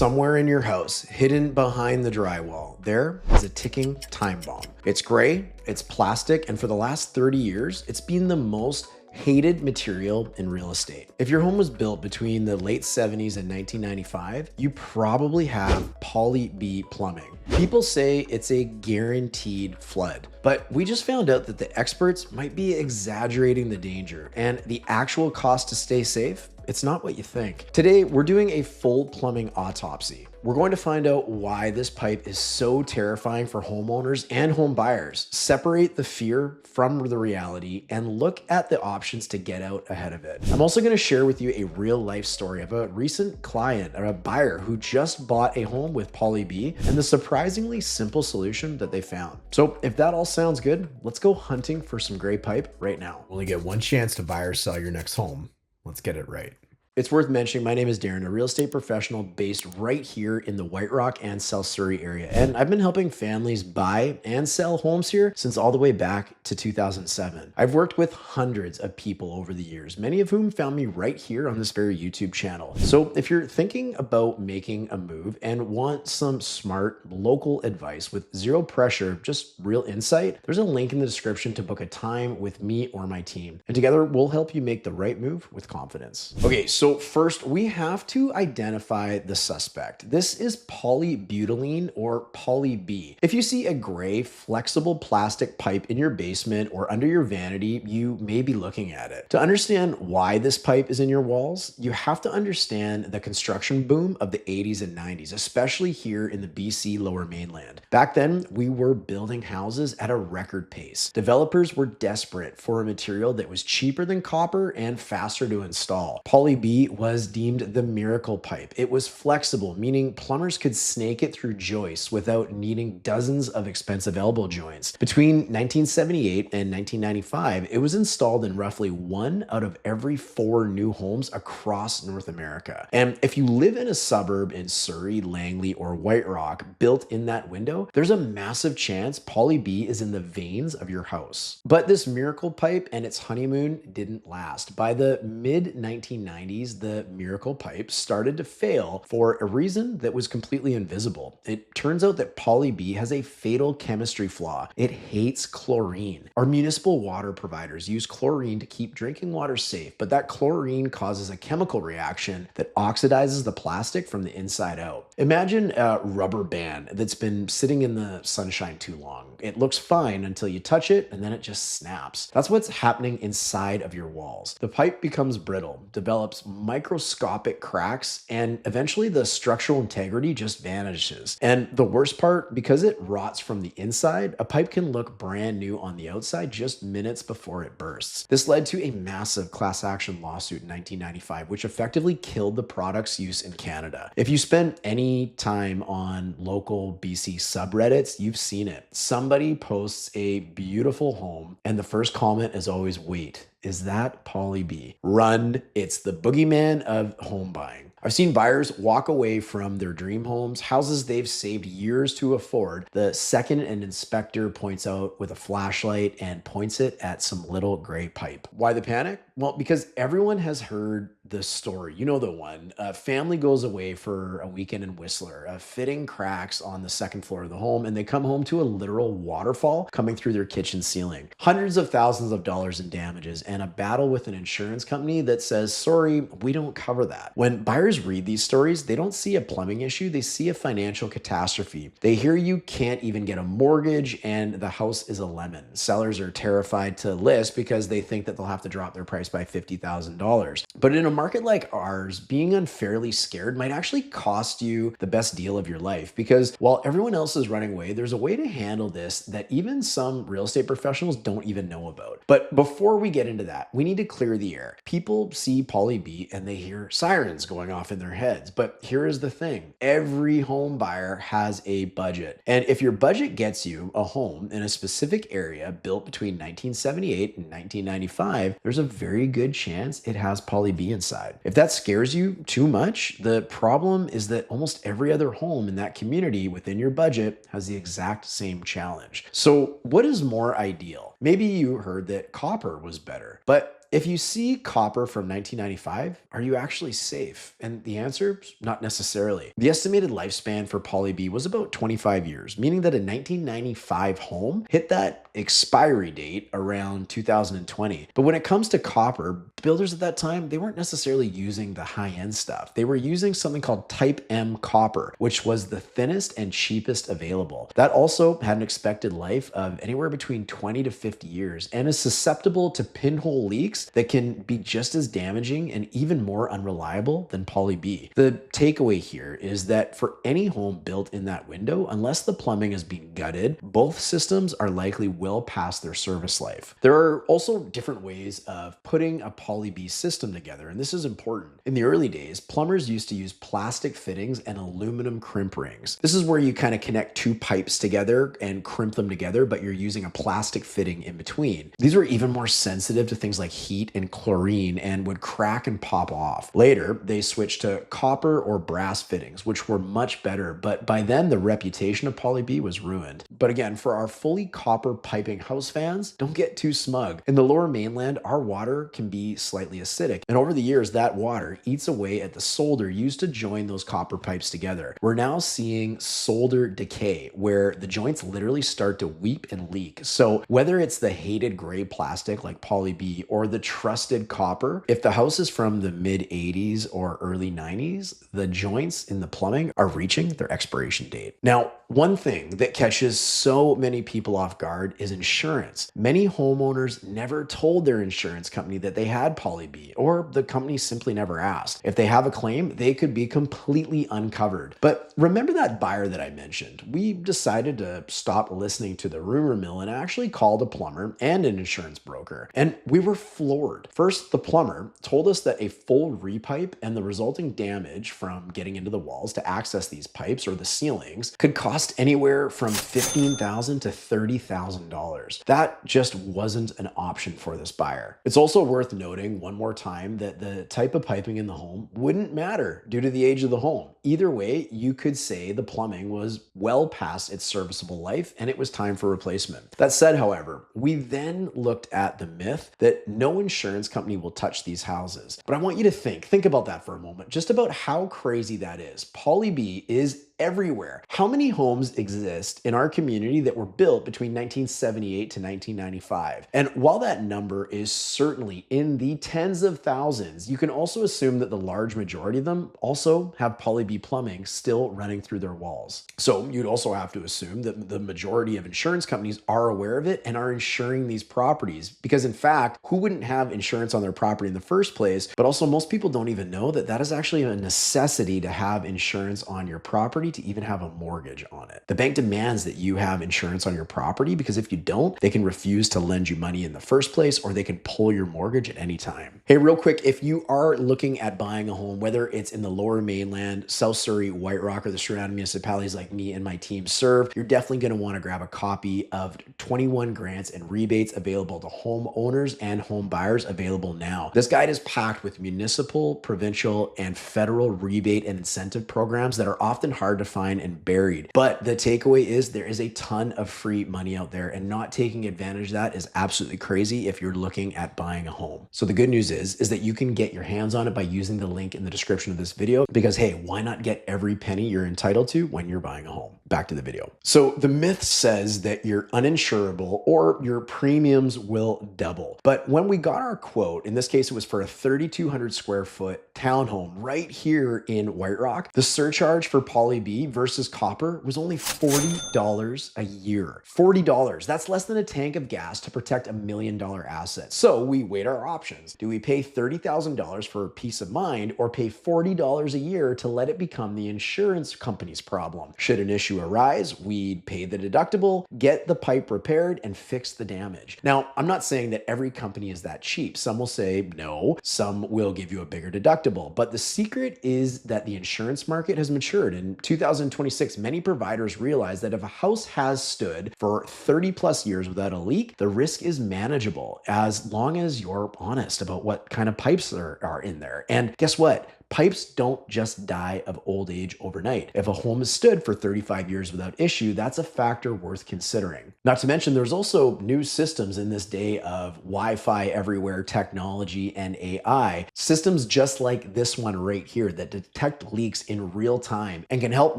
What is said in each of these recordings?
Somewhere in your house, hidden behind the drywall, there is a ticking time bomb. It's gray, it's plastic, and for the last 30 years, it's been the most hated material in real estate. If your home was built between the late 70s and 1995, you probably have poly B plumbing. People say it's a guaranteed flood, but we just found out that the experts might be exaggerating the danger, and the actual cost to stay safe, it's not what you think. Today, we're doing a full plumbing autopsy. We're going to find out why this pipe is so terrifying for homeowners and home buyers, separate the fear from the reality, and look at the options to get out ahead of it. I'm also going to share with you a real life story of a recent client or a buyer who just bought a home with poly B and the surprisingly simple solution that they found. So if that all sounds good, let's go hunting for some gray pipe right now. Only get one chance to buy or sell your next home. Let's get it right. It's worth mentioning, my name is Darren, a real estate professional based right here in the White Rock and South Surrey area. And I've been helping families buy and sell homes here since all the way back to 2007. I've worked with hundreds of people over the years, many of whom found me right here on this very YouTube channel. So if you're thinking about making a move and want some smart local advice with zero pressure, just real insight, there's a link in the description to book a time with me or my team. And together we'll help you make the right move with confidence. Okay, so first, we have to identify the suspect. This is polybutylene or poly B. If you see a gray, flexible plastic pipe in your basement or under your vanity, you may be looking at it. To understand why this pipe is in your walls, you have to understand the construction boom of the 80s and 90s, especially here in the BC Lower Mainland. Back then, we were building houses at a record pace. Developers were desperate for a material that was cheaper than copper and faster to install. Poly B was deemed the miracle pipe. It was flexible, meaning plumbers could snake it through joists without needing dozens of expensive elbow joints. Between 1978 and 1995, it was installed in roughly 1 out of every 4 new homes across North America. And if you live in a suburb in Surrey, Langley, or White Rock built in that window, there's a massive chance poly B is in the veins of your house. But this miracle pipe and its honeymoon didn't last. By the mid-1990s, the miracle pipe started to fail for a reason that was completely invisible. It turns out that poly B has a fatal chemistry flaw. It hates chlorine. Our municipal water providers use chlorine to keep drinking water safe, but that chlorine causes a chemical reaction that oxidizes the plastic from the inside out. Imagine a rubber band that's been sitting in the sunshine too long. It looks fine until you touch it and then it just snaps. That's what's happening inside of your walls. The pipe becomes brittle, develops microscopic cracks, and eventually the structural integrity just vanishes. And the worst part, because it rots from the inside, a pipe can look brand new on the outside just minutes before it bursts. This led to a massive class action lawsuit in 1995, which effectively killed the product's use in Canada. If you spend any time on local BC subreddits, you've seen it. Somebody posts a beautiful home, and the first comment is always, "Wait, is that poly B?" Run, it's the boogeyman of home buying. I've seen buyers walk away from their dream homes, houses they've saved years to afford, the second an inspector points out with a flashlight and points it at some little gray pipe. Why the panic? Well, because everyone has heard the story. You know the one. A family goes away for a weekend in Whistler, fitting cracks on the second floor of the home, and they come home to a literal waterfall coming through their kitchen ceiling. Hundreds of thousands of dollars in damages and a battle with an insurance company that says, "Sorry, we don't cover that." When buyers read these stories, they don't see a plumbing issue, they see a financial catastrophe. They hear you can't even get a mortgage and the house is a lemon. Sellers are terrified to list because they think that they'll have to drop their price by $50,000. But in a market like ours, being unfairly scared might actually cost you the best deal of your life, because while everyone else is running away, there's a way to handle this that even some real estate professionals don't even know about. But before we get into that, we need to clear the air. People see poly B and they hear sirens going off in their heads. But here is the thing. Every home buyer has a budget. And if your budget gets you a home in a specific area built between 1978 and 1995, there's a very good chance it has poly B inside. If that scares you too much, the problem is that almost every other home in that community within your budget has the exact same challenge. So what is more ideal? Maybe you heard that copper was better, but if you see copper from 1995, are you actually safe? And the answer is not necessarily. The estimated lifespan for Poly B was about 25 years, meaning that a 1995 home hit that expiry date around 2020. But when it comes to copper, builders at that time, they weren't necessarily using the high-end stuff. They were using something called Type M copper, which was the thinnest and cheapest available. That also had an expected life of anywhere between 20 to 50 years and is susceptible to pinhole leaks that can be just as damaging and even more unreliable than Poly B. The takeaway here is that for any home built in that window, unless the plumbing has been gutted, both systems are likely well past their service life. There are also different ways of putting a Poly B system together, and this is important. In the early days, plumbers used to use plastic fittings and aluminum crimp rings. This is where you kind of connect two pipes together and crimp them together, but you're using a plastic fitting in between. These were even more sensitive to things like heat and chlorine and would crack and pop off. Later, they switched to copper or brass fittings, which were much better, but by then the reputation of Poly B was ruined. But again, for our fully copper piping house fans, don't get too smug. In the Lower Mainland, our water can be slightly acidic, and over the years, that water eats away at the solder used to join those copper pipes together. We're now seeing solder decay, where the joints literally start to weep and leak. So whether it's the hated gray plastic like Poly B or the trusted copper, if the house is from the mid 80s or early 90s, the joints in the plumbing are reaching their expiration date. Now, one thing that catches so many people off guard is insurance. Many homeowners never told their insurance company that they had Poly B, or the company simply never asked. If they have a claim, they could be completely uncovered. But remember that buyer that I mentioned? We decided to stop listening to the rumor mill and actually called a plumber and an insurance broker. And we were floored. First, the plumber told us that a full repipe and the resulting damage from getting into the walls to access these pipes or the ceilings could cost anywhere from $15,000 to $30,000. That just wasn't an option for this buyer. It's also worth noting one more time that the type of piping in the home wouldn't matter due to the age of the home. Either way, you could say the plumbing was well past its serviceable life and it was time for replacement. That said, however, we then looked at the myth that no insurance company will touch these houses. But I want you to think about that for a moment, just about how crazy that is. Poly B is everywhere. How many homes exist in our community that were built between 1978 to 1995? And while that number is certainly in the tens of thousands, you can also assume that the large majority of them also have Poly B plumbing still running through their walls. So you'd also have to assume that the majority of insurance companies are aware of it and are insuring these properties, because in fact, who wouldn't have insurance on their property in the first place? But also most people don't even know that that is actually a necessity to have insurance on your property to even have a mortgage on it. The bank demands that you have insurance on your property because if you don't, they can refuse to lend you money in the first place or they can pull your mortgage at any time. Hey, real quick, if you are looking at buying a home, whether it's in the Lower Mainland, South Surrey, White Rock, or the surrounding municipalities like me and my team serve, you're definitely going to want to grab a copy of 21 grants and rebates available to homeowners and home buyers available now. This guide is packed with municipal, provincial, and federal rebate and incentive programs that are often hard to find and buried. But the takeaway is there is a ton of free money out there, and not taking advantage of that is absolutely crazy if you're looking at buying a home. So the good news is that you can get your hands on it by using the link in the description of this video, because hey, why not get every penny you're entitled to when you're buying a home? Back to the video. So the myth says that you're uninsurable or your premiums will double. But when we got our quote, in this case, it was for a 3,200 square foot townhome right here in White Rock, the surcharge for Poly B versus copper was only $40 a year. $40. That's less than a tank of gas to protect $1 million asset. So we weighed our options. Do we pay $30,000 for peace of mind or pay $40 a year to let it become the insurance company's problem? Should an issue arise, we'd pay the deductible, get the pipe repaired, and fix the damage. Now, I'm not saying that every company is that cheap. Some will say no, some will give you a bigger deductible. But the secret is that the insurance market has matured. In 2026, many providers realize that if a house has stood for 30 plus years without a leak, the risk is manageable as long as you're honest about what kind of pipes are in there. And guess what? Pipes don't just die of old age overnight. If a home has stood for 35 years without issue, that's a factor worth considering. Not to mention, there's also new systems in this day of Wi-Fi everywhere technology and AI. Systems just like this one right here that detect leaks in real time and can help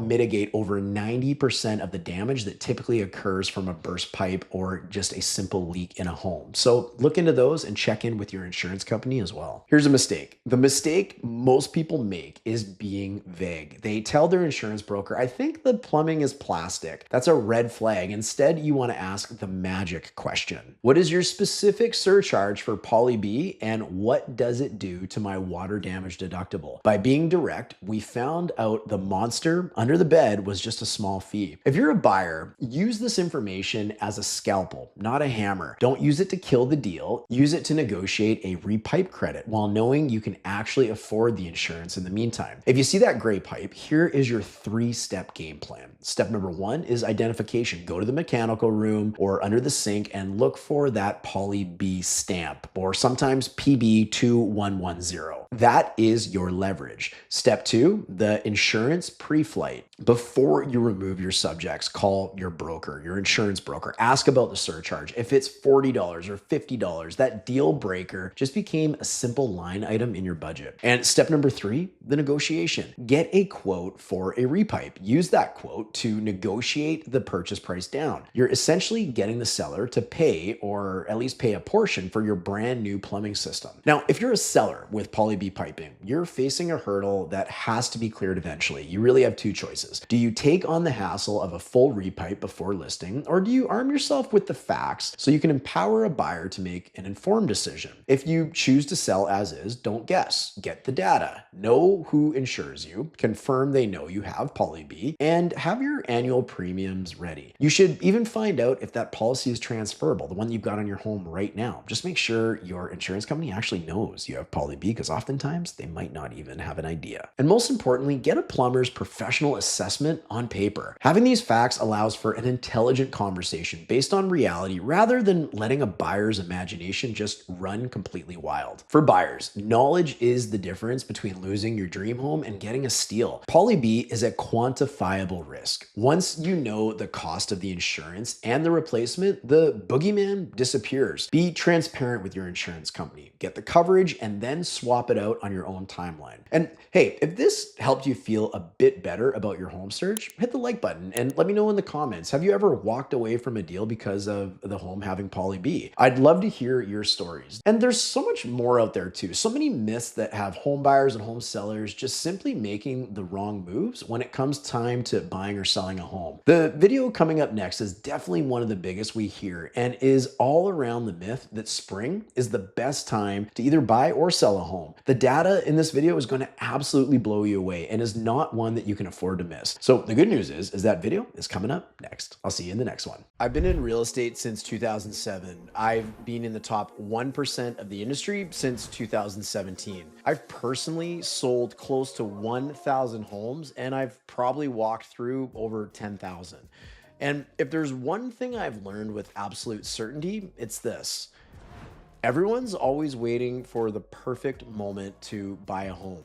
mitigate over 90% of the damage that typically occurs from a burst pipe or just a simple leak in a home. So look into those and check in with your insurance company as well. Here's a mistake. The mistake most people make is being vague. They tell their insurance broker, I think the plumbing is plastic. That's a red flag. Instead, you want to ask the magic question. What is your specific surcharge for Poly B and what does it do to my water damage deductible? By being direct, we found out the monster under the bed was just a small fee. If you're a buyer, use this information as a scalpel, not a hammer. Don't use it to kill the deal. Use it to negotiate a repipe credit while knowing you can actually afford the insurance in the meantime. If you see that gray pipe, here is your 3-step game plan. Step number 1 is identification. Go to the mechanical room or under the sink and look for that Poly B stamp, or sometimes PB2110. That is your leverage. Step 2, the insurance pre-flight. Before you remove your subjects, call your broker, your insurance broker. Ask about the surcharge. If it's $40 or $50, that deal breaker just became a simple line item in your budget. And step number 3, the negotiation. Get a quote for a repipe. Use that quote to negotiate the purchase price down. You're essentially getting the seller to pay, or at least pay a portion, for your brand new plumbing system. Now, if you're a seller with Poly B piping, you're facing a hurdle that has to be cleared eventually. You really have 2 choices. Do you take on the hassle of a full repipe before listing, or do you arm yourself with the facts so you can empower a buyer to make an informed decision? If you choose to sell as is, don't guess. Get the data. Know who insures you, confirm they know you have Poly B, and have your annual premiums ready. You should even find out if that policy is transferable, the one you've got on your home right now. Just make sure your insurance company actually knows you have Poly B, because oftentimes they might not even have an idea. And most importantly, get a plumber's professional assessment on paper. Having these facts allows for an intelligent conversation based on reality rather than letting a buyer's imagination just run completely wild. For buyers, knowledge is the difference between losing your dream home and getting a steal. Poly B is a quantifiable risk. Once you know the cost of the insurance and the replacement, the boogeyman disappears. Be transparent with your insurance company. Get the coverage and then swap it out on your own timeline. And hey, if this helped you feel a bit better about your home search, hit the like button and let me know in the comments. Have you ever walked away from a deal because of the home having Poly B? I'd love to hear your stories. And there's so much more out there too. So many myths that have home buyers and home sellers just simply making the wrong moves when it comes time to buying or selling a home. The video coming up next is definitely one of the biggest we hear and is all around the myth that spring is the best time to either buy or sell a home. The data in this video is going to absolutely blow you away and is not one that you can afford to miss. So the good news is that video is coming up next. I'll see you in the next one. I've been in real estate since 2007. I've been in the top 1% of the industry since 2017. I've personally sold close to 1,000 homes and I've probably walked through over 10,000. And if there's one thing I've learned with absolute certainty, it's this. Everyone's always waiting for the perfect moment to buy a home.